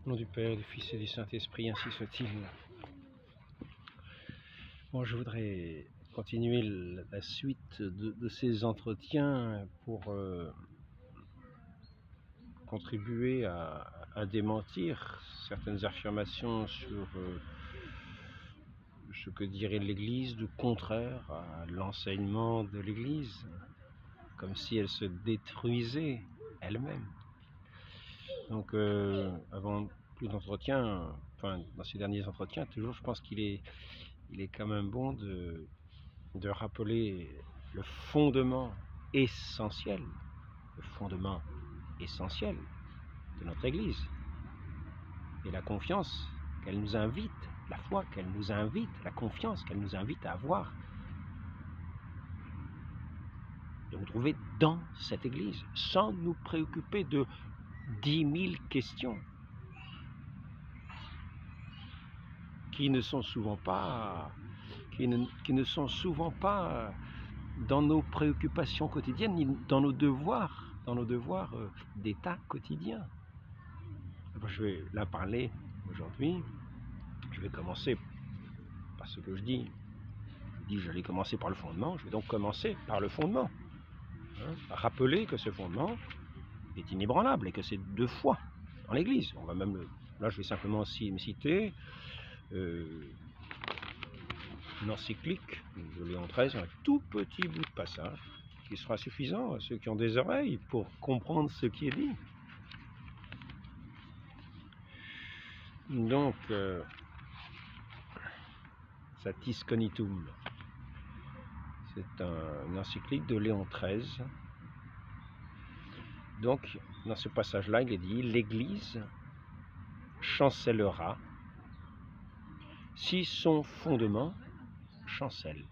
Au nom du Père, du Fils et du Saint-Esprit, ainsi soit-il. Bon, je voudrais continuer la suite de ces entretiens pour contribuer à démentir certaines affirmations sur ce que dirait l'Église, du contraire à l'enseignement de l'Église, comme si elle se détruisait elle-même. Donc, avant plus d'entretiens, enfin, dans ces derniers entretiens, toujours, je pense qu'il est quand même bon de rappeler le fondement essentiel de notre Église et la confiance qu'elle nous invite, la foi qu'elle nous invite, la confiance qu'elle nous invite à avoir, de nous trouver dans cette Église, sans nous préoccuper de 10 000 questions qui ne sont souvent pas dans nos préoccupations quotidiennes, ni dans nos devoirs d'état quotidien. Je vais là parler aujourd'hui, je vais commencer par ce que je dis. Je dis que j'allais commencer par le fondement, je vais donc commencer par le fondement. Rappeler que ce fondement est inébranlable et que c'est de foi dans l'Église. On va même, là je vais simplement aussi me citer une encyclique de Léon XIII, un tout petit bout de passage qui sera suffisant à ceux qui ont des oreilles pour comprendre ce qui est dit. Donc, Satis Cognitum, c'est une encyclique de Léon XIII. Donc, dans ce passage-là, il est dit « L'Église chancellera si son fondement chancelle. »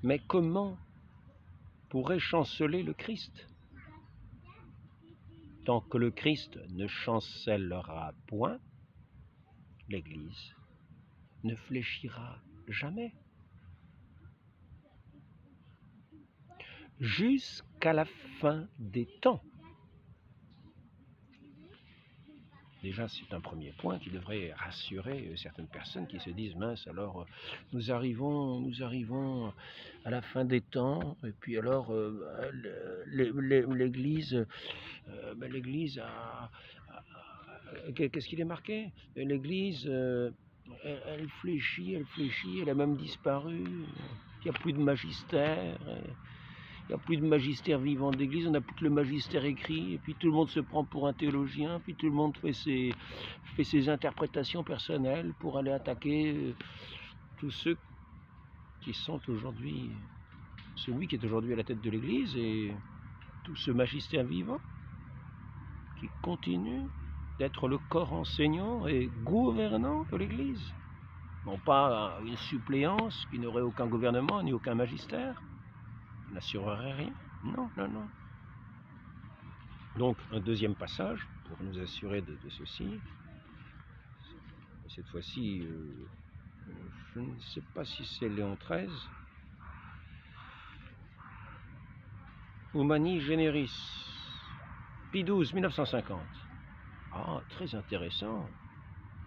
Mais comment pourrait chanceler le Christ? Tant que le Christ ne chancellera point, l'Église ne fléchira jamais. Jusqu'à la fin des temps. Déjà, c'est un premier point qui devrait rassurer certaines personnes qui se disent « Mince, alors nous arrivons à la fin des temps, et puis alors l'Église qu'est-ce qu'il est marqué? L'Église, elle fléchit, elle a même disparu, il n'y a plus de magistère. Il n'y a plus de magistère vivant d'église, on n'a plus que le magistère écrit, et puis tout le monde se prend pour un théologien, puis tout le monde fait ses interprétations personnelles pour aller attaquer tous ceux qui sont aujourd'hui, celui qui est aujourd'hui à la tête de l'église, et tout ce magistère vivant qui continue d'être le corps enseignant et gouvernant de l'église. Non pas une suppléance qui n'aurait aucun gouvernement ni aucun magistère, n'assurerait rien. Non. Donc, un deuxième passage pour nous assurer de ceci. Cette fois-ci, je ne sais pas si c'est Léon XIII. Humani Generis, Pie XII, 1950. Ah, très intéressant.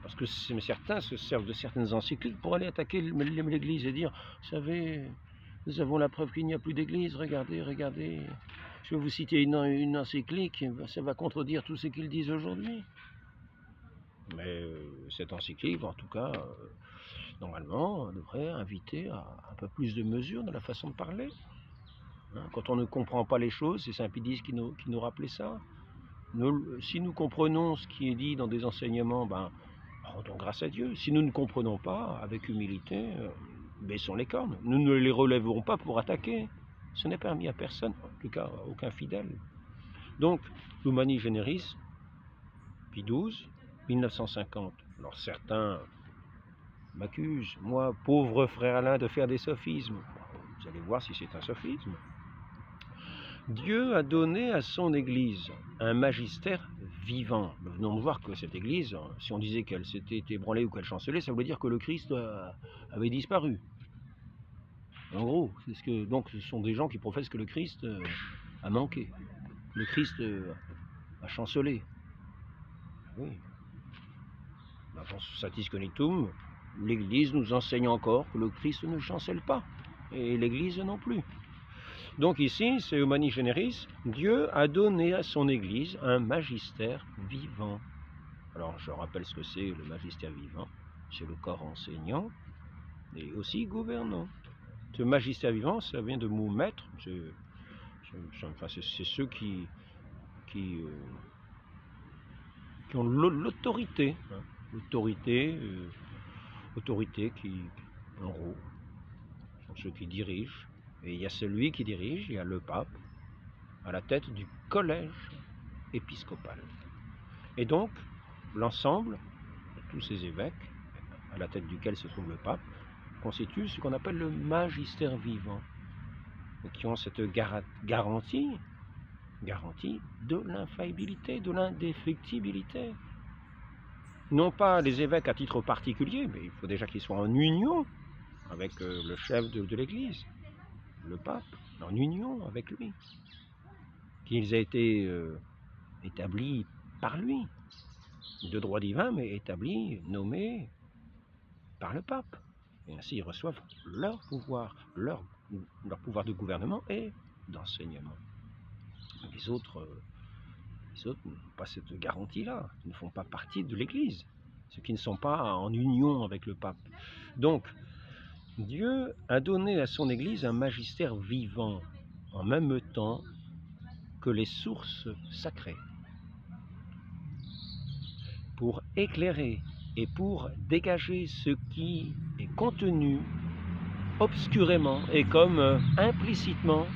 Parce que certains se servent de certaines encycliques pour aller attaquer l'Église et dire, vous savez, nous avons la preuve qu'il n'y a plus d'église, regardez. Je vais vous citer une encyclique, ça va contredire tout ce qu'ils disent aujourd'hui. Mais cette encyclique, en tout cas, normalement, devrait inviter à un peu plus de mesure dans la façon de parler. Quand on ne comprend pas les choses, c'est Saint Pie X qui nous rappelait ça. Si nous comprenons ce qui est dit dans des enseignements, rendons grâce à Dieu. Si nous ne comprenons pas, avec humilité, baissons les cornes. Nous ne les relèverons pas pour attaquer. Ce n'est permis à personne, en tout cas à aucun fidèle. Donc, Humani Generis, Pie XII, 1950. Alors certains m'accusent, moi, pauvre frère Alain, de faire des sophismes. Vous allez voir si c'est un sophisme. Dieu a donné à son Église un magistère vivant. Nous venons de voir que cette Église, si on disait qu'elle s'était ébranlée ou qu'elle chancelait, ça voulait dire que le Christ avait disparu. En gros, donc ce sont des gens qui professent que le Christ a manqué. Le Christ a chancelé. Oui. Dans Satis Cognitum, l'Église nous enseigne encore que le Christ ne chancelle pas, et l'Église non plus. Donc ici, c'est Humani Generis, Dieu a donné à son Église un magistère vivant. Alors je rappelle ce que c'est le magistère vivant, c'est le corps enseignant et aussi gouvernant. Ce magistère vivant, ça vient de mot maître, c'est ceux qui ont l'autorité, hein, autorité qui, en gros, sont ceux qui dirigent. Et il y a celui qui dirige, il y a le pape, à la tête du collège épiscopal. Et donc, l'ensemble de tous ces évêques, à la tête duquel se trouve le pape, constitue ce qu'on appelle le magistère vivant, et qui ont cette garantie de l'infaillibilité, de l'indéfectibilité. Non pas les évêques à titre particulier, mais il faut déjà qu'ils soient en union avec le chef de l'Église, le pape, en union avec lui, qu'ils aient été établis par lui, de droit divin, mais établis, nommés par le pape. Et ainsi ils reçoivent leur pouvoir de gouvernement et d'enseignement. Les autres n'ont pas cette garantie-là, ils ne font pas partie de l'Église, ceux qui ne sont pas en union avec le pape. Donc, Dieu a donné à son Église un magistère vivant, en même temps que les sources sacrées, pour éclairer et pour dégager ce qui est contenu obscurément et comme implicitement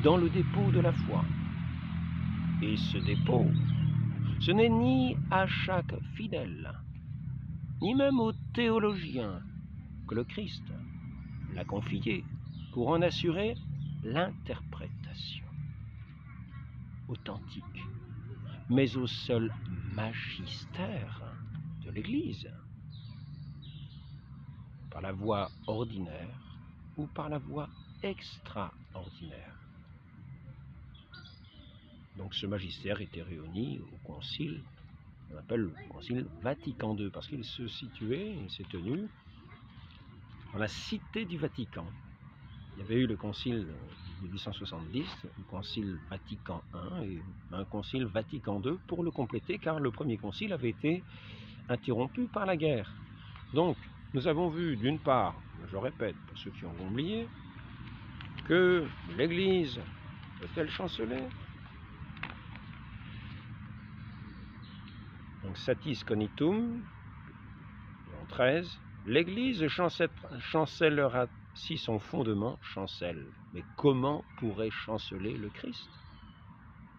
dans le dépôt de la foi. Et ce dépôt, ce n'est ni à chaque fidèle, ni même aux théologiens que le Christ l'a confié pour en assurer l'interprétation authentique, mais au seul magistère de l'Église, par la voie ordinaire ou par la voie extraordinaire. Donc ce magistère était réuni au concile, on appelle le concile Vatican II, parce qu'il se situait, il s'est tenu dans la cité du Vatican. Il y avait eu le concile de 1870, le concile Vatican I et un concile Vatican II pour le compléter, car le premier concile avait été interrompu par la guerre. Donc, nous avons vu d'une part, je répète pour ceux qui ont oublié, que l'Église est-elle chancelée? Donc, Satis Cognitum, en 13, l'Église chancellera si son fondement chancelle. Mais comment pourrait chanceler le Christ,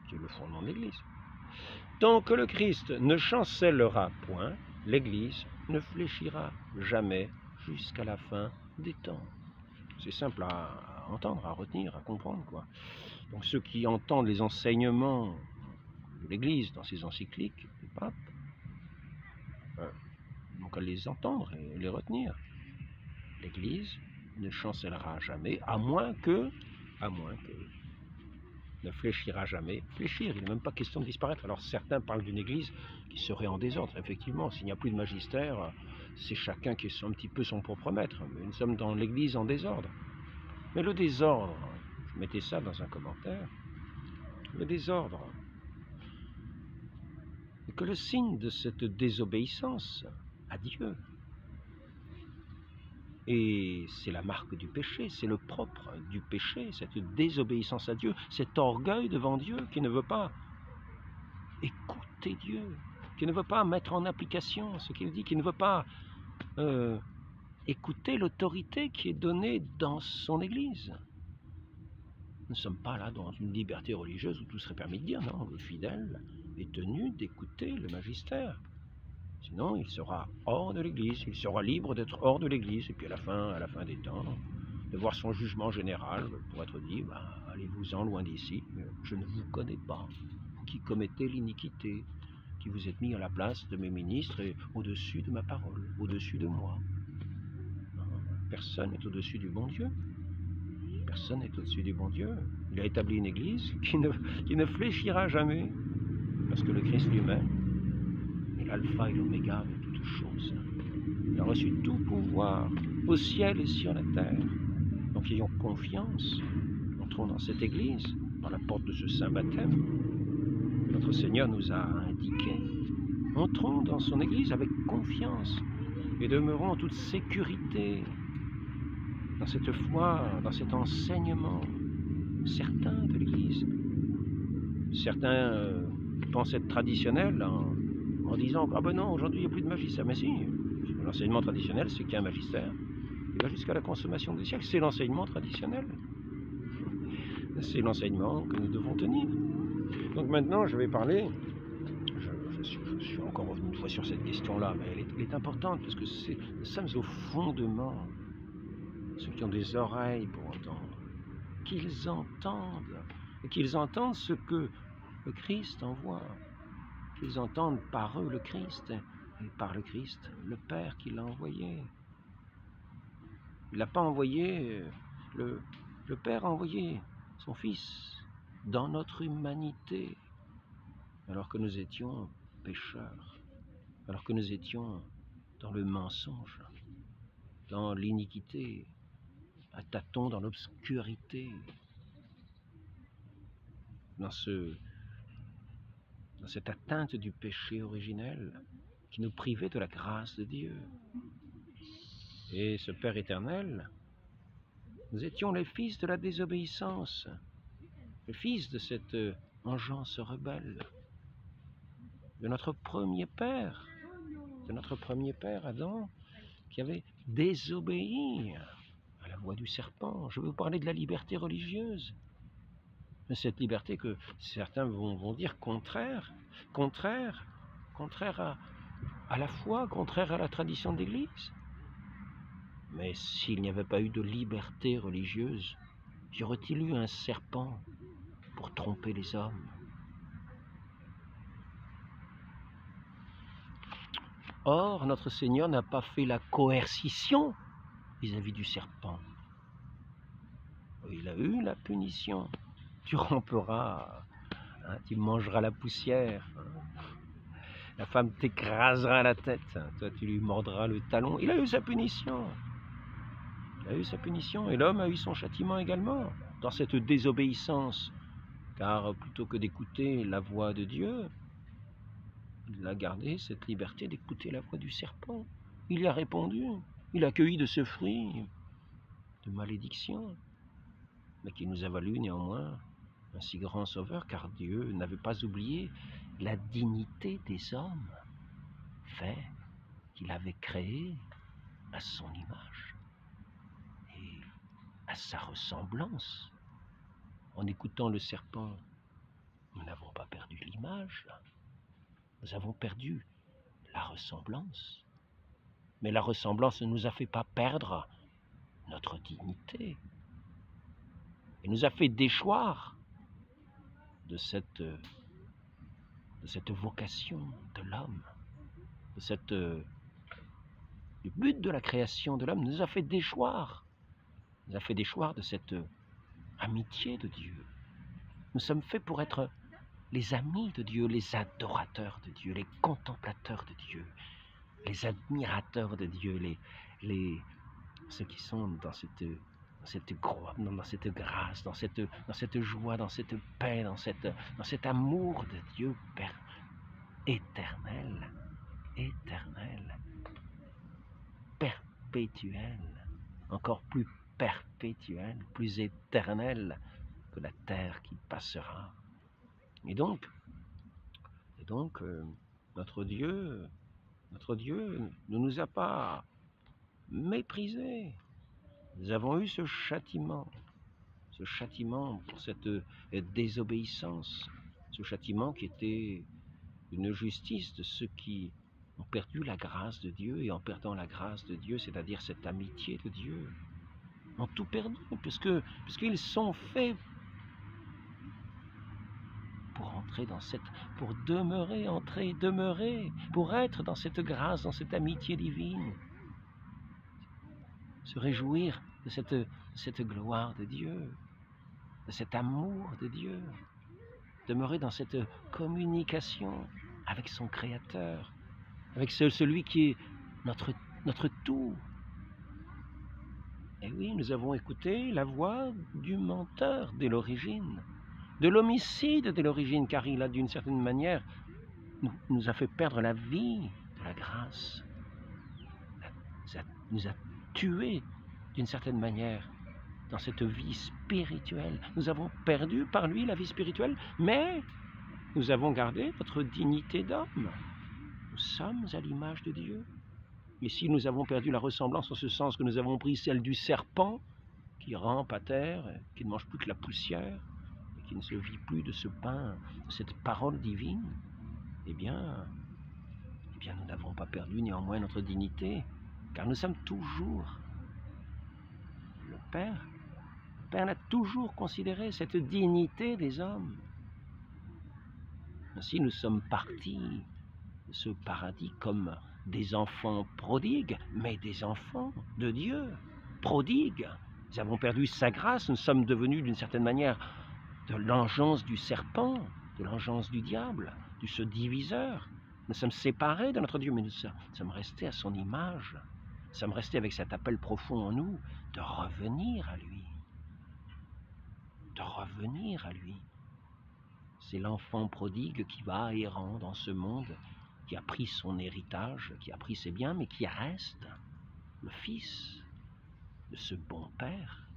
qui est le fondement de l'Église? Tant que le Christ ne chancellera point, l'Église ne fléchira jamais jusqu'à la fin des temps. C'est simple à entendre, à retenir, à comprendre, quoi. Donc ceux qui entendent les enseignements de l'Église dans ses encycliques, du pape, donc à les entendre et les retenir. L'Église ne chancellera jamais, à moins que ne fléchira jamais. Fléchir, il n'est même pas question de disparaître. Alors certains parlent d'une Église qui serait en désordre. Effectivement, s'il n'y a plus de magistère, c'est chacun qui est un petit peu son propre maître. Mais nous sommes dans l'Église en désordre. Mais le désordre, je mettais ça dans un commentaire, le désordre n'est que le signe de cette désobéissance à Dieu. Et c'est la marque du péché, c'est le propre du péché, cette désobéissance à Dieu, cet orgueil devant Dieu qui ne veut pas écouter Dieu, qui ne veut pas mettre en application ce qu'il dit, qui ne veut pas écouter l'autorité qui est donnée dans son Église. Nous ne sommes pas là dans une liberté religieuse où tout serait permis de dire, non, le fidèle est tenu d'écouter le magistère. Sinon, il sera hors de l'Église, il sera libre d'être hors de l'Église, et puis à la fin des temps, de voir son jugement général pour être dit, allez-vous-en loin d'ici, je ne vous connais pas, vous qui commettez l'iniquité, qui vous êtes mis à la place de mes ministres et au-dessus de ma parole, au-dessus de moi. Personne n'est au-dessus du bon Dieu. Personne n'est au-dessus du bon Dieu. Il a établi une Église qui ne fléchira jamais. parce que le Christ lui-même est l'alpha et l'oméga de toutes choses. Il a reçu tout pouvoir au ciel et sur la terre. Donc ayons confiance, entrons dans cette église, par la porte de ce saint baptême que notre Seigneur nous a indiqué. Entrons dans son église avec confiance et demeurons en toute sécurité dans cette foi, dans cet enseignement certain de l'église. Certains pensent être traditionnels en disant « Ah ben non, aujourd'hui il n'y a plus de magistère ». Mais si, l'enseignement traditionnel, c'est qu'il y a un magistère. Il va jusqu'à la consommation des siècles. C'est l'enseignement traditionnel. C'est l'enseignement que nous devons tenir. Donc maintenant, je vais parler, je suis encore revenu une fois sur cette question-là, mais elle est importante parce que nous sommes au fondement. Ceux qui ont des oreilles pour entendre, qu'ils entendent, et qu'ils entendent ce que le Christ envoie, qu'ils entendent par eux le Christ, et par le Christ le Père qui l'a envoyé. Il n'a pas envoyé, le Père a envoyé son Fils dans notre humanité, alors que nous étions pécheurs, alors que nous étions dans le mensonge, dans l'iniquité, à tâtons dans l'obscurité, dans cette atteinte du péché originel qui nous privait de la grâce de Dieu. Et ce Père éternel, nous étions les fils de la désobéissance, les fils de cette engeance rebelle, de notre premier père Adam, qui avait désobéi à la voix du serpent. Je veux vous parler de la liberté religieuse. Cette liberté que certains vont dire contraire à la foi, contraire à la tradition d'Église. Mais s'il n'y avait pas eu de liberté religieuse, y aurait-il eu un serpent pour tromper les hommes? Or, notre Seigneur n'a pas fait la coercition vis-à-vis du serpent. Il a eu la punition. Tu ramperas, hein, tu mangeras la poussière. La femme t'écrasera la tête, toi tu lui mordras le talon. Il a eu sa punition. Il a eu sa punition et l'homme a eu son châtiment également dans cette désobéissance. Car plutôt que d'écouter la voix de Dieu, il a gardé cette liberté d'écouter la voix du serpent. Il y a répondu, il a cueilli de ce fruit de malédiction, mais qui nous a valu néanmoins un si grand sauveur, car Dieu n'avait pas oublié la dignité des hommes, fait qu'il avait créé à son image et à sa ressemblance. En écoutant le serpent, nous n'avons pas perdu l'image, nous avons perdu la ressemblance. Mais la ressemblance ne nous a fait pas perdre notre dignité. Et nous a fait déchoir de cette vocation de l'homme, du but de la création de l'homme, nous a fait déchoir. Nous a fait déchoir de cette amitié de Dieu. Nous sommes faits pour être les amis de Dieu, les adorateurs de Dieu, les contemplateurs de Dieu, les admirateurs de Dieu, ceux qui sont dans cette grâce, dans cette joie, dans cette paix, dans cet amour de Dieu Père éternel, perpétuel, encore plus perpétuel, plus éternel que la terre qui passera. Et donc notre Dieu ne nous a pas méprisés. Nous avons eu ce châtiment pour cette désobéissance, ce châtiment qui était une justice de ceux qui ont perdu la grâce de Dieu, et en perdant la grâce de Dieu, c'est-à-dire cette amitié de Dieu, ont tout perdu, puisqu'ils sont faits pour entrer pour demeurer, pour être dans cette grâce, dans cette amitié divine, se réjouir de cette gloire de Dieu, de cet amour de Dieu. demeurer dans cette communication avec son Créateur, avec celui qui est notre tout. Et oui, nous avons écouté la voix du menteur dès l'origine, de l'homicide dès l'origine, car il a d'une certaine manière nous a fait perdre la vie de la grâce, nous a tués d'une certaine manière dans cette vie spirituelle. Nous avons perdu par lui la vie spirituelle, mais nous avons gardé notre dignité d'homme. Nous sommes à l'image de Dieu. Et si nous avons perdu la ressemblance en ce sens que nous avons pris celle du serpent qui rampe à terre, qui ne mange plus que la poussière, et qui ne se vit plus de ce pain, de cette parole divine, eh bien nous n'avons pas perdu néanmoins notre dignité, car nous sommes toujours le Père. Le Père a toujours considéré cette dignité des hommes. Ainsi, nous sommes partis de ce paradis comme des enfants prodigues, mais des enfants de Dieu, prodigues. Nous avons perdu sa grâce, nous sommes devenus d'une certaine manière de l'engeance du serpent, de l'engeance du diable, de ce diviseur. Nous sommes séparés de notre Dieu, mais nous sommes restés à son image. Nous sommes restés avec cet appel profond en nous de revenir à lui. De revenir à lui. C'est l'enfant prodigue qui va errant dans ce monde, qui a pris son héritage, qui a pris ses biens, mais qui reste le fils de ce bon père,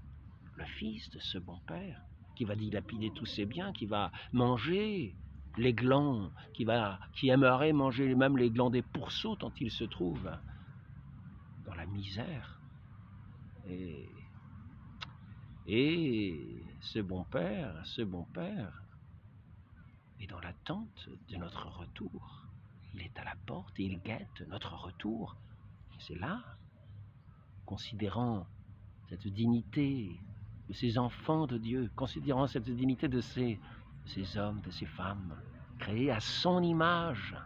le fils de ce bon père, qui va dilapider tous ses biens, qui va manger les glands, qui aimerait manger même les glands des pourceaux tant il se trouve dans la misère. Et ce bon père est dans l'attente de notre retour. Il est à la porte et il guette notre retour. Et c'est là, considérant cette dignité de ces enfants de Dieu, considérant cette dignité de ces hommes, de ces femmes, créés à son image,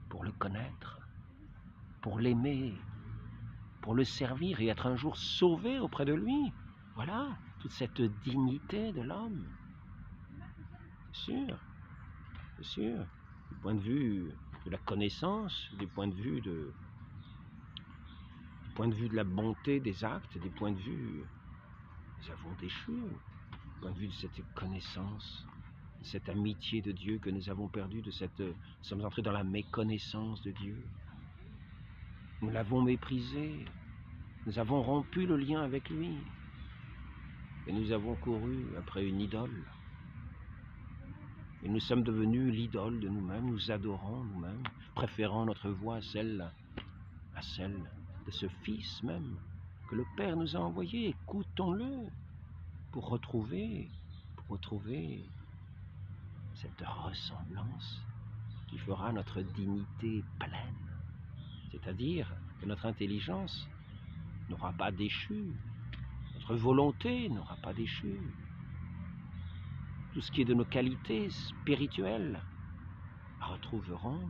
pour le connaître, pour l'aimer, pour le servir et être un jour sauvé auprès de lui. Voilà, toute cette dignité de l'homme. C'est sûr, du point de vue de la connaissance, du point de vue de la bonté des actes, du point de vue, nous avons déchu, du point de vue de cette connaissance, de cette amitié de Dieu que nous avons perdue, nous sommes entrés dans la méconnaissance de Dieu. Nous l'avons méprisé, nous avons rompu le lien avec lui, et nous avons couru après une idole. Et nous sommes devenus l'idole de nous-mêmes, nous adorons nous-mêmes, préférant notre voix à celle de ce Fils même que le Père nous a envoyé. Écoutons-le pour retrouver cette ressemblance qui fera notre dignité pleine. C'est-à-dire que notre intelligence n'aura pas déchu, notre volonté n'aura pas déchu. Tout ce qui est de nos qualités spirituelles retrouveront.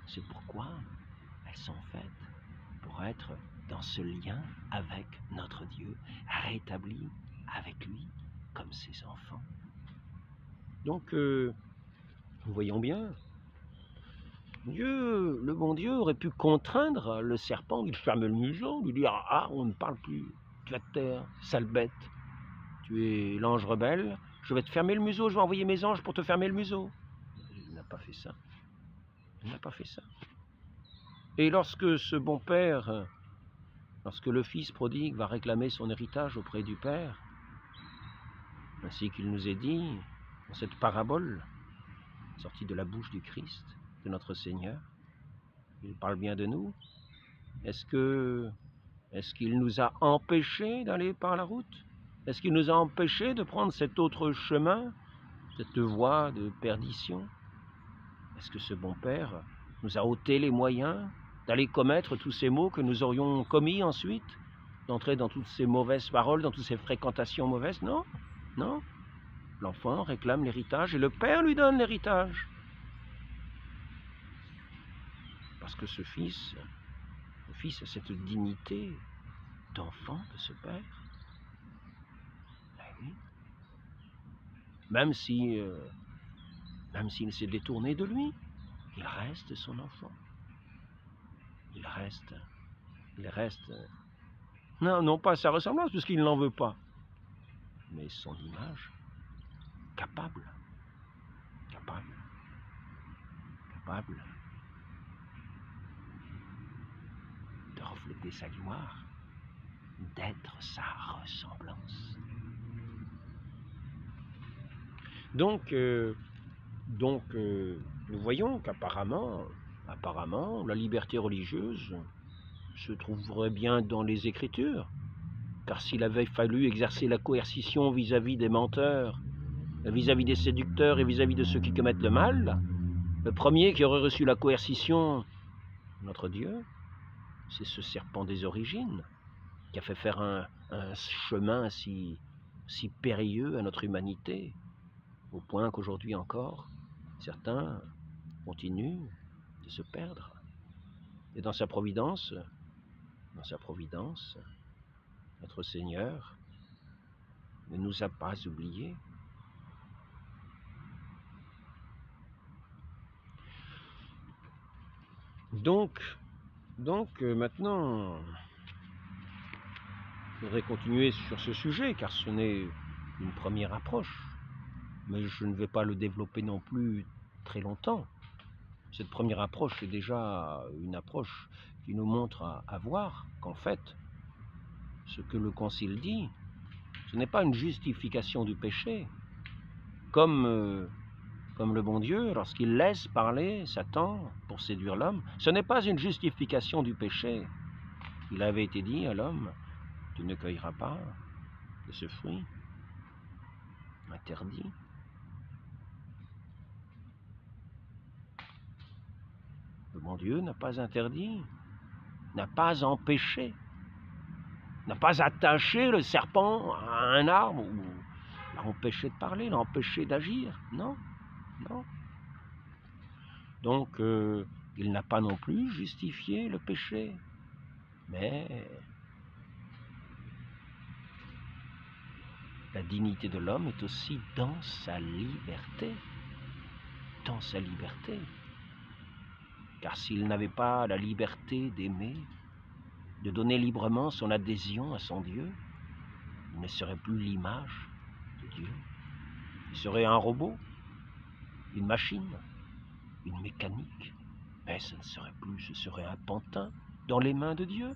C'est pourquoi elles sont faites, pour être dans ce lien avec notre Dieu, rétabli avec lui comme ses enfants. Donc, nous voyons bien, Dieu, le bon Dieu, aurait pu contraindre le serpent, lui fermer le museau, lui dire « Ah, on ne parle plus, tu vas te taire, sale bête, tu es l'ange rebelle, je vais te fermer le museau, je vais envoyer mes anges pour te fermer le museau. » Il n'a pas fait ça. Il n'a pas fait ça. Et lorsque ce bon père, lorsque le fils prodigue va réclamer son héritage auprès du Père, ainsi qu'il nous est dit dans cette parabole sortie de la bouche du Christ, de notre Seigneur, il parle bien de nous. Est-ce qu'il nous a empêchés d'aller par la route? Est-ce qu'il nous a empêchés de prendre cet autre chemin, cette voie de perdition? Est-ce que ce bon Père nous a ôté les moyens d'aller commettre tous ces maux que nous aurions commis ensuite, d'entrer dans toutes ces mauvaises paroles, dans toutes ces fréquentations mauvaises? Non, non. L'enfant réclame l'héritage et le Père lui donne l'héritage. Parce que le Fils a cette dignité d'enfant de ce Père. Ben oui. même même s'il s'est détourné de lui, il reste son enfant. Il reste, non pas sa ressemblance, puisqu'il ne l'en veut pas, mais son image, capable de refléter sa gloire, d'être sa ressemblance. Donc, nous voyons qu'apparemment, la liberté religieuse se trouverait bien dans les Écritures, car s'il avait fallu exercer la coercition vis-à-vis des menteurs, vis-à-vis des séducteurs et vis-à-vis de ceux qui commettent le mal, le premier qui aurait reçu la coercition, notre Dieu, c'est ce serpent des origines, qui a fait faire un chemin si périlleux à notre humanité, au point qu'aujourd'hui encore, certains continuent de se perdre. Et dans sa providence, notre Seigneur ne nous a pas oubliés. Donc maintenant, il faudrait continuer sur ce sujet, car ce n'est une première approche. Mais je ne vais pas le développer non plus très longtemps. Cette première approche est déjà une approche qui nous montre à voir qu'en fait, ce que le Concile dit, ce n'est pas une justification du péché, comme le bon Dieu, lorsqu'il laisse parler Satan pour séduire l'homme, ce n'est pas une justification du péché. Il avait été dit à l'homme, tu ne cueilleras pas de ce fruit interdit. Le bon Dieu n'a pas interdit, n'a pas empêché, n'a pas attaché le serpent à un arbre ou l'a empêché de parler, l'a empêché d'agir. Non. Donc, il n'a pas non plus justifié le péché. Mais la dignité de l'homme est aussi dans sa liberté. Dans sa liberté. Car s'il n'avait pas la liberté d'aimer, de donner librement son adhésion à son Dieu, il ne serait plus l'image de Dieu. Il serait un robot, une machine, une mécanique. Mais ce ne serait plus, ce serait un pantin dans les mains de Dieu.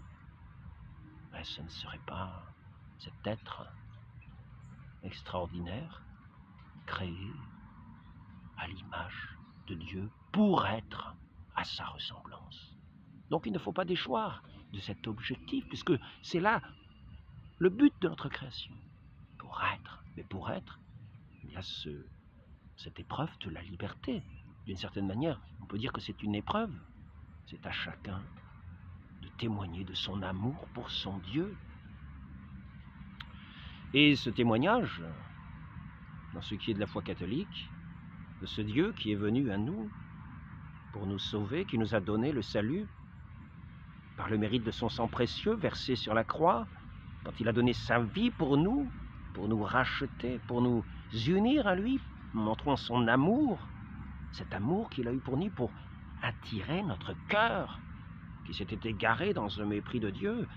Mais ce ne serait pas cet être extraordinaire, créé à l'image de Dieu pour être à sa ressemblance. Donc il ne faut pas déchoir de cet objectif, puisque c'est là le but de notre création. Pour être, mais pour être, il y a cette épreuve de la liberté. D'une certaine manière, on peut dire que c'est une épreuve. C'est à chacun de témoigner de son amour pour son Dieu. Et ce témoignage, dans ce qui est de la foi catholique, de ce Dieu qui est venu à nous pour nous sauver, qui nous a donné le salut par le mérite de son sang précieux versé sur la croix, quand il a donné sa vie pour nous racheter, pour nous unir à lui, montrant son amour, cet amour qu'il a eu pour nous, pour attirer notre cœur, qui s'était égaré dans un mépris de Dieu,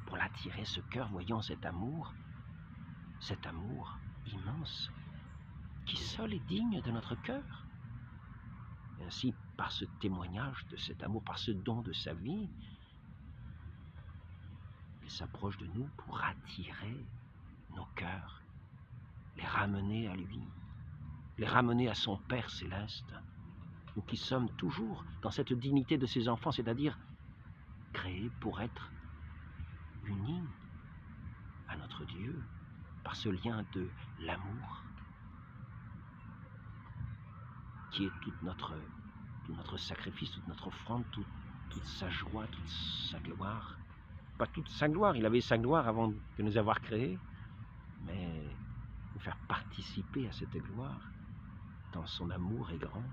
pour l'attirer ce cœur, voyant cet amour immense, qui seul est digne de notre cœur. Et ainsi, par ce témoignage de cet amour, par ce don de sa vie, il s'approche de nous pour attirer nos cœurs, les ramener à lui, les ramener à son Père céleste. Nous qui sommes toujours dans cette dignité de ses enfants, c'est-à-dire créés pour être unis à notre Dieu par ce lien de l'amour qui est tout notre sacrifice, toute notre offrande, toute sa joie, toute sa gloire. Pas toute sa gloire, il avait sa gloire avant de nous avoir créés, mais nous faire participer à cette gloire, tant son amour est grand,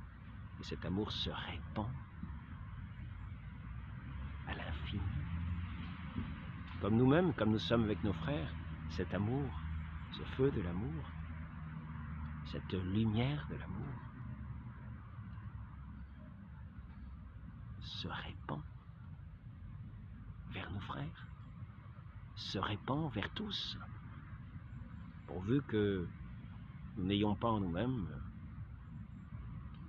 et cet amour se répand à l'infini. Comme nous-mêmes, comme nous sommes avec nos frères, cet amour, ce feu de l'amour, cette lumière de l'amour se répand vers nos frères, se répand vers tous, pourvu que nous n'ayons pas en nous-mêmes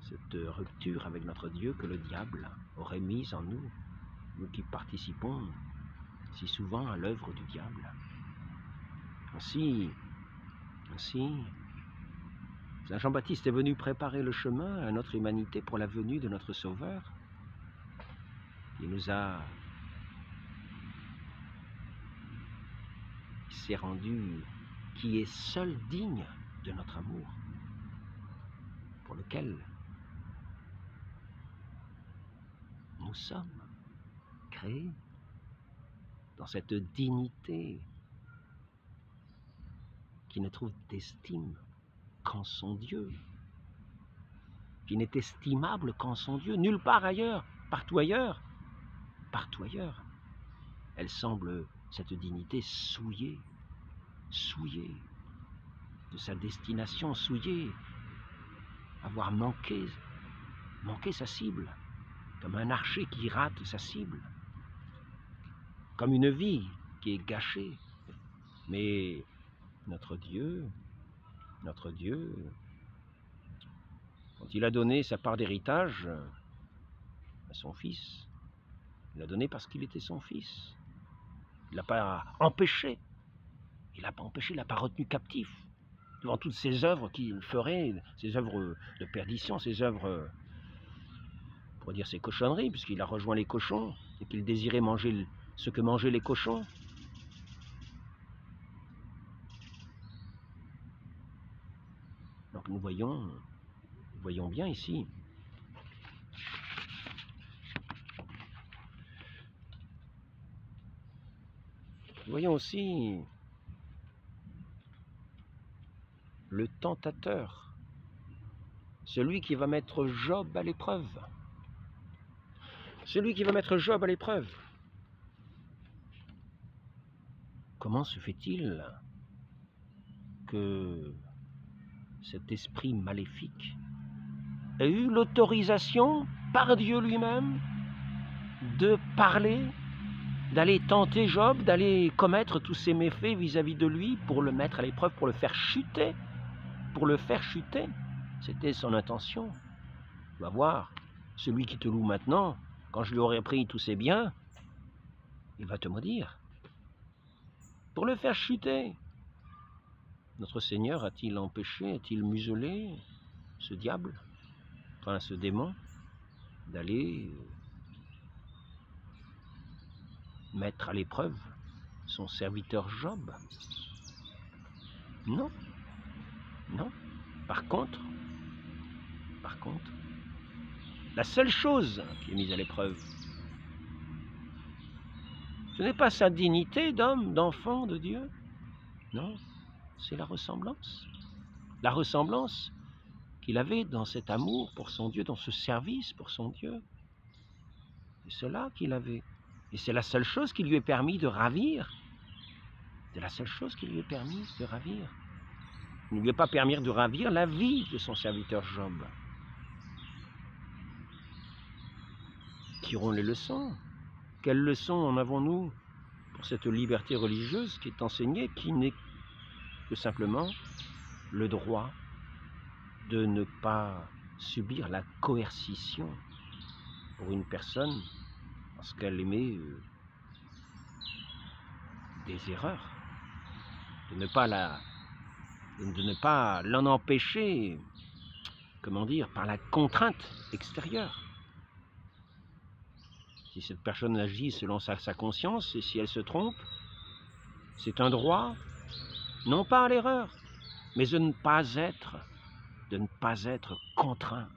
cette rupture avec notre Dieu que le diable aurait mise en nous, nous qui participons si souvent à l'œuvre du diable. Ainsi, Saint Jean-Baptiste est venu préparer le chemin à notre humanité pour la venue de notre Sauveur. Il s'est rendu qui est seul digne de notre amour, pour lequel nous sommes créés dans cette dignité qui ne trouve d'estime qu'en son Dieu, qui n'est estimable qu'en son Dieu, nulle part ailleurs, partout ailleurs, elle semble, cette dignité, souillée de sa destination, souillée, avoir manqué sa cible, comme un archer qui rate sa cible, comme une vie qui est gâchée. Mais notre Dieu, quand il a donné sa part d'héritage à son Fils, il l'a donné parce qu'il était son Fils. Il l'a pas empêché, il l'a pas retenu captif devant toutes ces œuvres qu'il ferait, ces œuvres de perdition, ces œuvres, on pourrait dire ces cochonneries, puisqu'il a rejoint les cochons et qu'il désirait manger ce que mangeaient les cochons. Donc nous voyons bien ici nous voyons aussi le tentateur, celui qui va mettre Job à l'épreuve. Comment se fait-il que cet esprit maléfique ait eu l'autorisation par Dieu lui-même de parler, d'aller tenter Job, d'aller commettre tous ces méfaits vis-à-vis de lui pour le mettre à l'épreuve, pour le faire chuter, C'était son intention. Tu vas voir, celui qui te loue maintenant, quand je lui aurai pris tous ses biens, il va te maudire. Pour le faire chuter. Notre Seigneur a-t-il empêché, a-t-il muselé ce diable, enfin ce démon, d'aller mettre à l'épreuve son serviteur Job? Non. Par contre, la seule chose qui est mise à l'épreuve, ce n'est pas sa dignité d'homme, d'enfant de Dieu. Non, c'est la ressemblance. La ressemblance qu'il avait dans cet amour pour son Dieu, dans ce service pour son Dieu. C'est cela qu'il avait. Et c'est la seule chose qui lui est permis de ravir. Il ne lui est pas permis de ravir la vie de son serviteur Job. Tirons les leçons. Quelles leçons en avons-nous pour cette liberté religieuse qui est enseignée, qui n'est que simplement le droit de ne pas subir la coercition pour une personne parce qu'elle émet des erreurs, de ne pas l'en empêcher, comment dire, par la contrainte extérieure. Si cette personne agit selon sa conscience, et si elle se trompe, c'est un droit, non pas à l'erreur, mais de ne pas être contraint.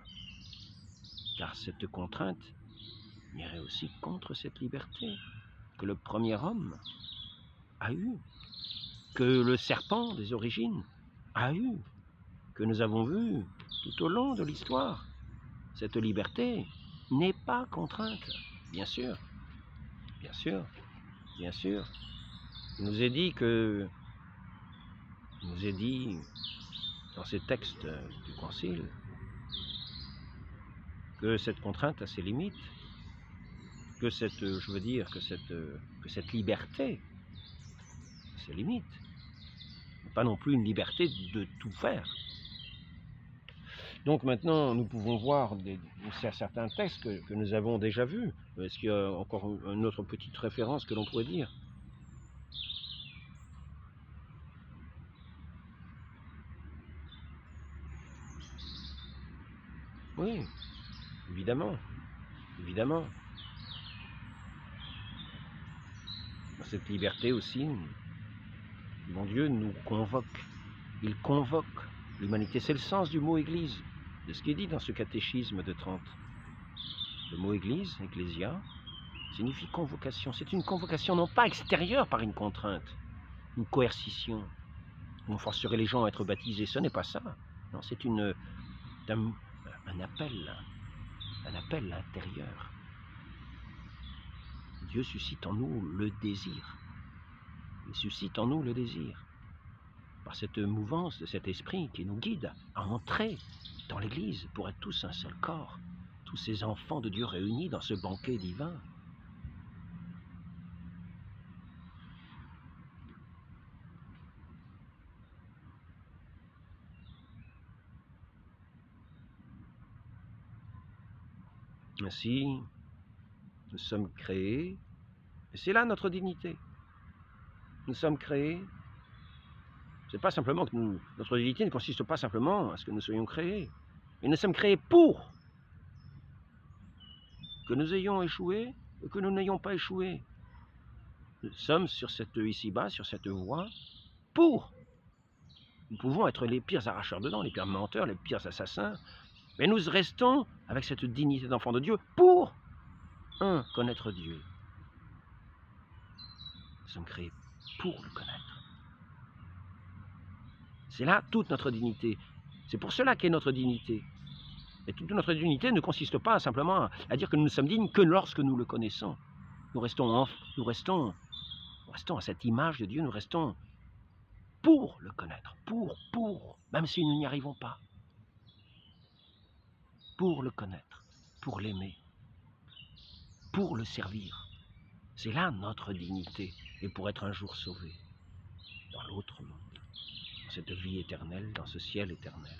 Car cette contrainte irait aussi contre cette liberté que le premier homme a eue, que le serpent des origines a eue, que nous avons vu tout au long de l'histoire. Cette liberté n'est pas contrainte. Bien sûr. Il nous est dit dans ces textes du Concile, que cette contrainte a ses limites, que cette, je veux dire, que cette liberté a ses limites, pas non plus une liberté de tout faire. Donc maintenant, nous pouvons voir certains textes que nous avons déjà vus. Est-ce qu'il y a encore une autre petite référence que l'on pourrait dire? Oui, évidemment, évidemment. Dans cette liberté aussi, mon Dieu nous convoque. Il convoque l'humanité. C'est le sens du mot Église, de ce qui est dit dans ce catéchisme de Trente. Le mot Église, Ecclésia, signifie convocation. C'est une convocation non pas extérieure par une contrainte, une coercition. On forcerait les gens à être baptisés. Ce n'est pas ça. Non, c'est un appel intérieur. Dieu suscite en nous le désir. Il suscite en nous le désir. Par cette mouvance de cet esprit qui nous guide à entrer dans l'Église pour être tous un seul corps, tous ces enfants de Dieu réunis dans ce banquet divin. Ainsi, nous sommes créés, et c'est là notre dignité. Nous sommes créés. C'est pas simplement que notre dignité ne consiste pas simplement à ce que nous soyons créés, mais nous sommes créés pour que nous ayons échoué ou que nous n'ayons pas échoué. Nous sommes ici-bas, sur cette voie, pour. Nous pouvons être les pires arracheurs de dents, les pires menteurs, les pires assassins, mais nous restons avec cette dignité d'enfant de Dieu pour, connaître Dieu. Nous sommes créés pour le connaître. C'est là toute notre dignité. C'est pour cela qu'est notre dignité. Et toute notre dignité ne consiste pas simplement à dire que nous ne sommes dignes que lorsque nous le connaissons. Nous restons à cette image de Dieu, nous restons pour le connaître, même si nous n'y arrivons pas. Pour le connaître, pour l'aimer, pour le servir. C'est là notre dignité, et pour être un jour sauvé dans l'autre monde, dans cette vie éternelle, dans ce ciel éternel.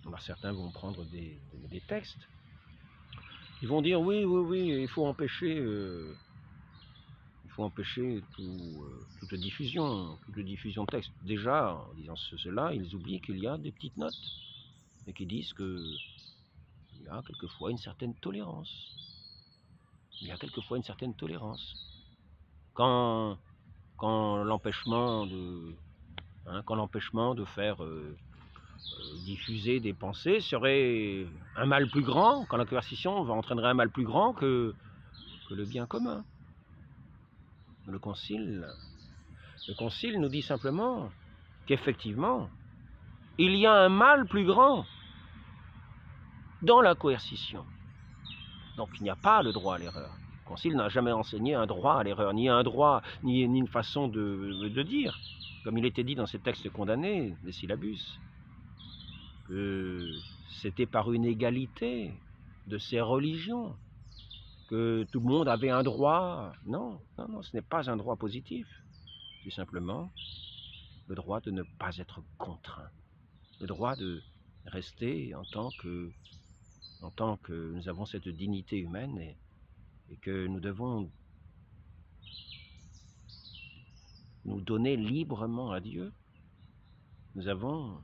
Alors certains vont prendre des textes, ils vont dire oui, il faut empêcher toute diffusion de texte. Déjà, en disant cela, ils oublient qu'il y a des petites notes, et qui disent qu'il y a quelquefois une certaine tolérance. Quand l'empêchement de faire diffuser des pensées serait un mal plus grand, quand la coercition entraînerait un mal plus grand que le bien commun. Le Concile nous dit simplement qu'effectivement, il y a un mal plus grand dans la coercition. Donc il n'y a pas le droit à l'erreur. Le Concile n'a jamais enseigné un droit à l'erreur, ni un droit, ni une façon de dire, comme il était dit dans ces textes condamnés, des syllabus, que c'était par une égalité de ces religions, que tout le monde avait un droit. Non, ce n'est pas un droit positif. C'est simplement le droit de ne pas être contraint, le droit de rester en tant que nous avons cette dignité humaine et que nous devons nous donner librement à Dieu. Nous avons,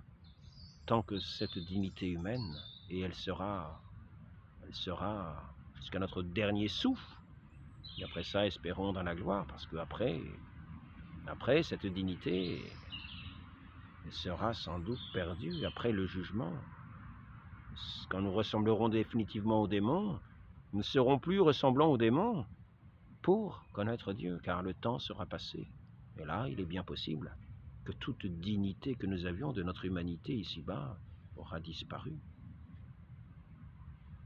tant que cette dignité humaine, et elle sera jusqu'à notre dernier souffle, et après ça, espérons dans la gloire, parce qu'après cette dignité, elle sera sans doute perdue, après le jugement. Quand nous ressemblerons définitivement aux démons, nous ne serons plus ressemblants aux démons pour connaître Dieu, car le temps sera passé. Et là, il est bien possible que toute dignité que nous avions de notre humanité ici-bas aura disparu.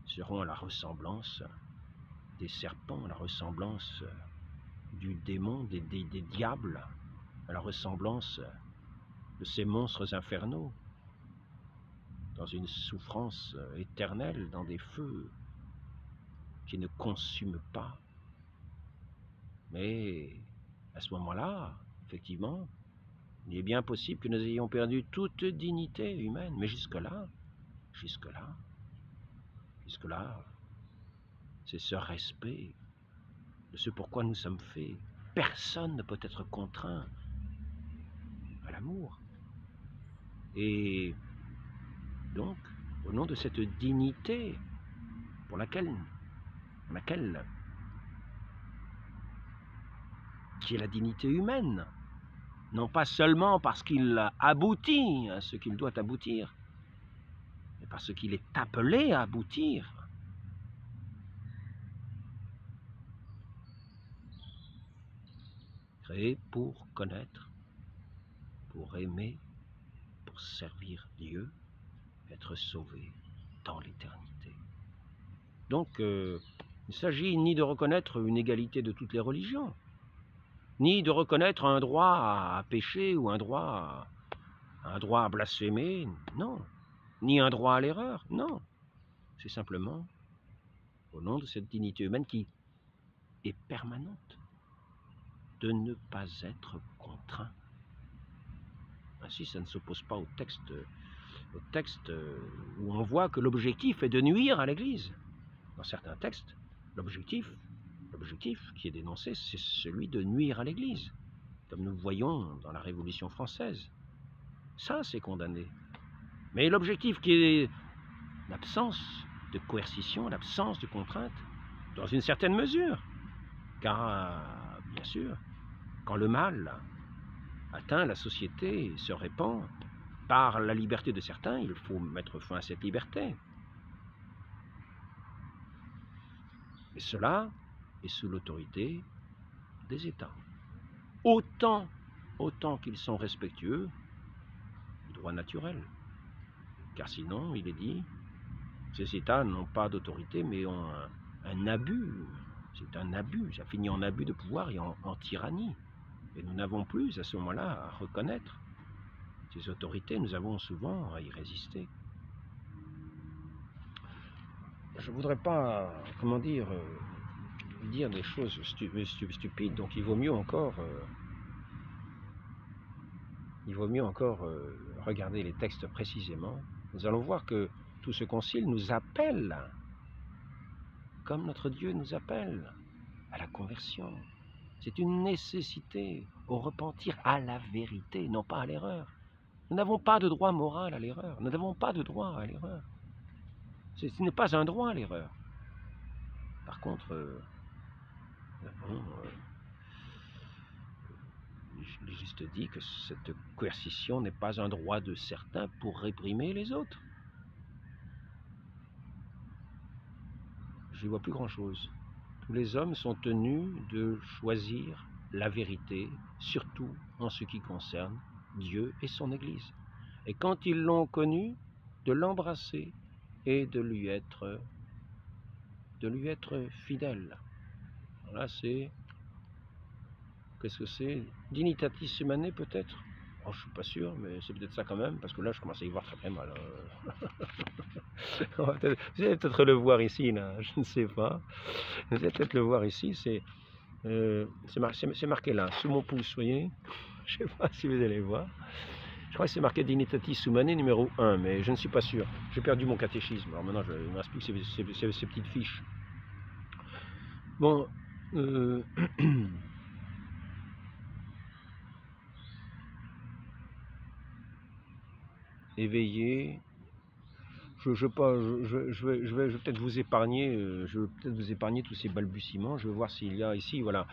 Nous serons à la ressemblance des serpents, à la ressemblance du démon, des diables, à la ressemblance de ces monstres infernaux, dans une souffrance éternelle, dans des feux qui ne consument pas. Mais à ce moment-là, effectivement, il est bien possible que nous ayons perdu toute dignité humaine. Mais jusque-là, c'est ce respect de ce pourquoi nous sommes faits. Personne ne peut être contraint à l'amour. Et donc, au nom de cette dignité pour laquelle qui est la dignité humaine, non pas seulement parce qu'il aboutit à ce qu'il doit aboutir, mais parce qu'il est appelé à aboutir. Créé pour connaître, pour aimer, pour servir Dieu, être sauvé dans l'éternité. Donc, il ne s'agit ni de reconnaître une égalité de toutes les religions, ni de reconnaître un droit à pécher ou un droit à blasphémer, non. Ni un droit à l'erreur, non. C'est simplement au nom de cette dignité humaine qui est permanente, de ne pas être contraint. Ainsi, ça ne s'oppose pas au texte où on voit que l'objectif est de nuire à l'Église. Dans certains textes, l'objectif qui est dénoncé, c'est celui de nuire à l'Église, comme nous voyons dans la Révolution française. Ça, c'est condamné. Mais l'objectif qui est l'absence de coercition, l'absence de contrainte, dans une certaine mesure. Car, bien sûr, quand le mal atteint la société et se répand par la liberté de certains, il faut mettre fin à cette liberté. Et cela est sous l'autorité des États. Autant qu'ils sont respectueux du droit naturel. Car sinon, il est dit, ces États n'ont pas d'autorité, mais ont un abus. C'est un abus, ça finit en abus de pouvoir et en tyrannie. Et nous n'avons plus à ce moment-là à reconnaître ces autorités, nous avons souvent à y résister. Je ne voudrais pas, comment dire des choses stupides, donc il vaut mieux encore regarder les textes précisément. Nous allons voir que tout ce concile nous appelle, comme notre Dieu nous appelle, à la conversion. C'est une nécessité au repentir, à la vérité, non pas à l'erreur. Nous n'avons pas de droit moral à l'erreur. Nous n'avons pas de droit à l'erreur. Ce n'est pas un droit à l'erreur. Par contre, il est juste dit que cette coercition n'est pas un droit de certains pour réprimer les autres. Je n'y vois plus grand-chose. Tous les hommes sont tenus de choisir la vérité, surtout en ce qui concerne Dieu et son Église. Et quand ils l'ont connu, de l'embrasser et de lui être fidèle. Là, c'est... Qu'est-ce que c'est? Dignitatis humanae, peut-être? Oh, je ne suis pas sûr, mais c'est peut-être ça quand même, parce que là, je commence à y voir très très mal. Vous allez peut-être le voir ici, là, je ne sais pas. Vous allez peut-être le voir ici, c'est marqué là, sous mon pouce, vous voyez? Je ne sais pas si vous allez voir. Je crois que c'est marqué Dignitatis Humanae numéro 1, mais je ne suis pas sûr. J'ai perdu mon catéchisme, alors maintenant, il ne me reste plus que ces petites fiches. Bon, éveillé. Je vais peut-être vous épargner, tous ces balbutiements. Je vais voir s'il y a ici, voilà.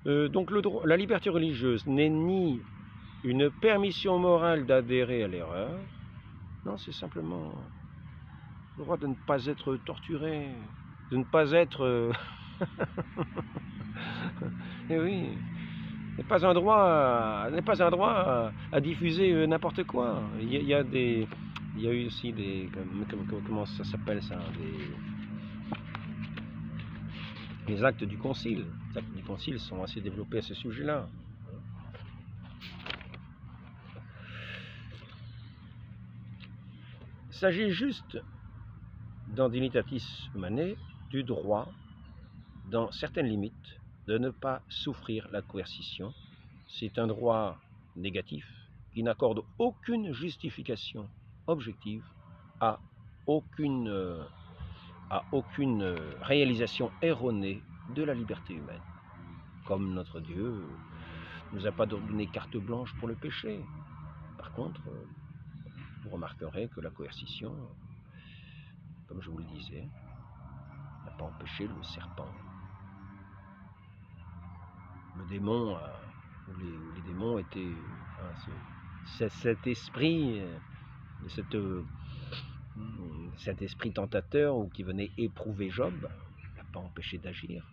Donc la liberté religieuse n'est ni une permission morale d'adhérer à l'erreur. Non, c'est simplement le droit de ne pas être torturé, de ne pas être... Eh oui, n'est pas un droit à diffuser n'importe quoi. Il y a eu aussi des... Comment ça s'appelle ça? Les actes du concile. Les actes du concile sont assez développés à ce sujet-là. s'agit juste, dans Dignitatis Humanae, du droit, dans certaines limites, de ne pas souffrir la coercition. C'est un droit négatif qui n'accorde aucune justification objective à aucune réalisation erronée de la liberté humaine. Comme notre Dieu ne nous a pas donné carte blanche pour le péché. Par contre, vous remarquerez que la coercition, comme je vous le disais, n'a pas empêché le serpent. Le démon, les démons étaient, cet esprit, cet esprit tentateur ou qui venait éprouver Job, n'a pas empêché d'agir.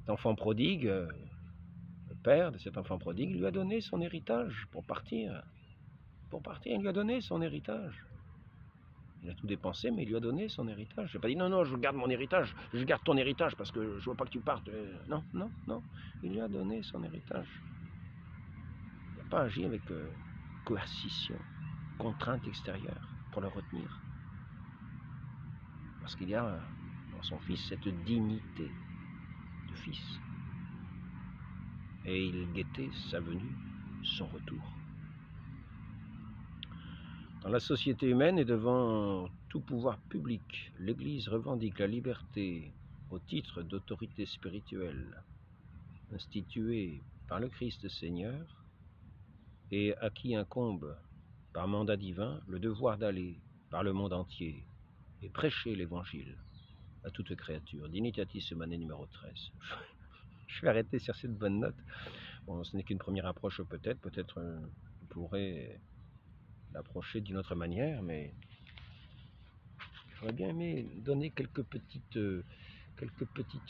L'enfant prodigue, le père de cet enfant prodigue lui a donné son héritage pour partir. Il lui a donné son héritage. Il a tout dépensé, mais il lui a donné son héritage. Il n'a pas dit non, non, je garde mon héritage, je garde ton héritage parce que je veux pas que tu partes. Non, non, non. Il lui a donné son héritage. Il n'a pas agi avec coercition, contrainte extérieure pour le retenir. Parce qu'il y a dans son fils cette dignité de fils. Et il guettait sa venue, son retour. Dans la société humaine et devant tout pouvoir public, l'Église revendique la liberté au titre d'autorité spirituelle instituée par le Christ Seigneur et à qui incombe par mandat divin le devoir d'aller par le monde entier et prêcher l'Évangile à toute créature. Dignitatis Humanae numéro 13. Je vais arrêter sur cette bonne note. Bon, ce n'est qu'une première approche peut-être on pourrait l'approcher d'une autre manière, mais j'aurais bien aimé donner quelques petites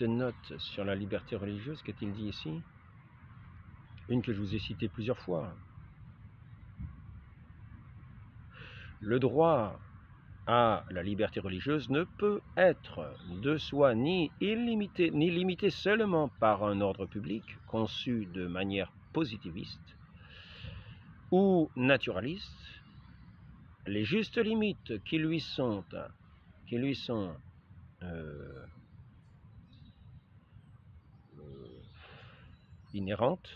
notes sur la liberté religieuse. Qu'est-il dit ici? Une que je vous ai citée plusieurs fois. Le droit à la liberté religieuse ne peut être de soi ni illimité, ni limité seulement par un ordre public conçu de manière positiviste ou naturaliste. Les justes limites qui lui sont inhérentes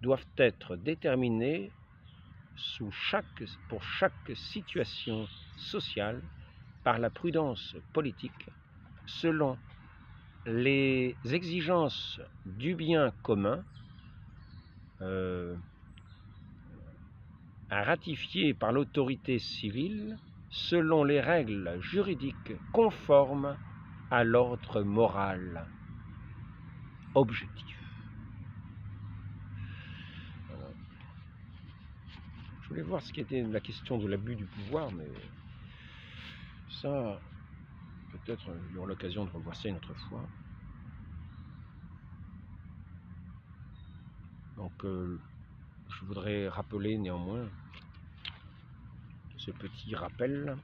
doivent être déterminées pour chaque situation sociale par la prudence politique selon les exigences du bien commun ratifiées par l'autorité civile selon les règles juridiques conformes à l'ordre moral objectif. Voilà. Je voulais voir ce qui était la question de l'abus du pouvoir, mais ça, peut-être il y aura l'occasion de revoir ça une autre fois. Donc, je voudrais rappeler néanmoins ce petit rappel.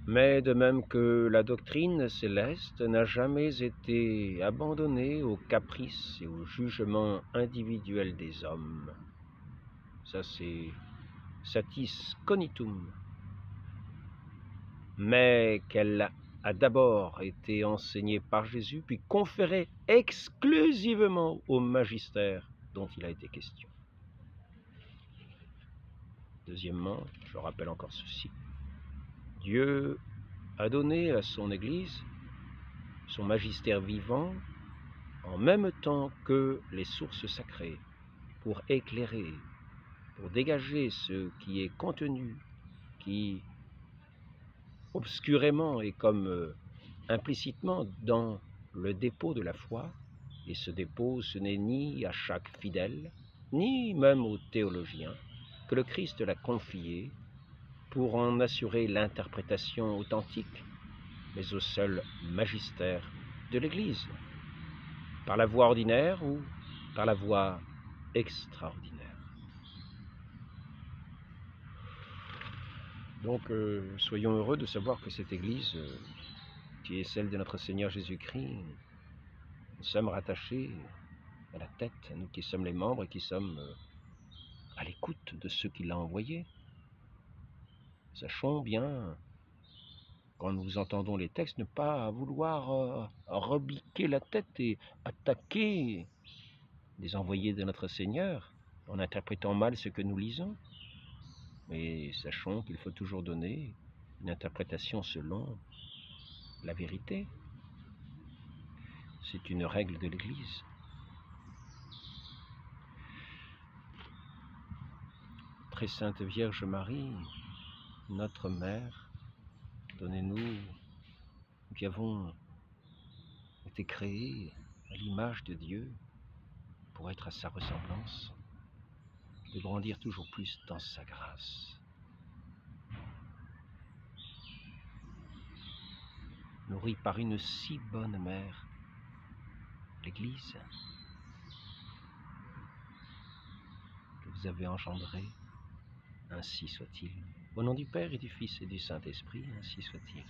Mais de même que la doctrine céleste n'a jamais été abandonnée aux caprices et au jugement individuel des hommes, ça c'est satis cognitum, mais qu'elle a d'abord été enseignée par Jésus, puis conférée exclusivement au magistère dont il a été question. Deuxièmement, je rappelle encore ceci. Dieu a donné à son Église son magistère vivant en même temps que les sources sacrées pour éclairer, pour dégager ce qui est contenu, qui obscurément et comme implicitement dans le dépôt de la foi, et ce dépôt ce n'est ni à chaque fidèle, ni même aux théologiens, que le Christ l'a confié pour en assurer l'interprétation authentique, mais au seul magistère de l'Église, par la voie ordinaire ou par la voie extraordinaire. Donc, soyons heureux de savoir que cette Église, qui est celle de notre Seigneur Jésus-Christ, nous sommes rattachés à la tête, nous qui sommes les membres et qui sommes à l'écoute de ceux qui l'ont envoyé. Sachons bien, quand nous entendons les textes, ne pas vouloir rebiquer la tête et attaquer les envoyés de notre Seigneur en interprétant mal ce que nous lisons. Mais sachons qu'il faut toujours donner une interprétation selon la vérité. C'est une règle de l'Église. Très Sainte Vierge Marie, notre Mère, donnez-nous, nous qui avons été créés à l'image de Dieu pour être à sa ressemblance, de grandir toujours plus dans sa grâce. Nourris par une si bonne mère, l'Église, que vous avez engendrée, ainsi soit-il. Au nom du Père et du Fils et du Saint-Esprit, ainsi soit-il.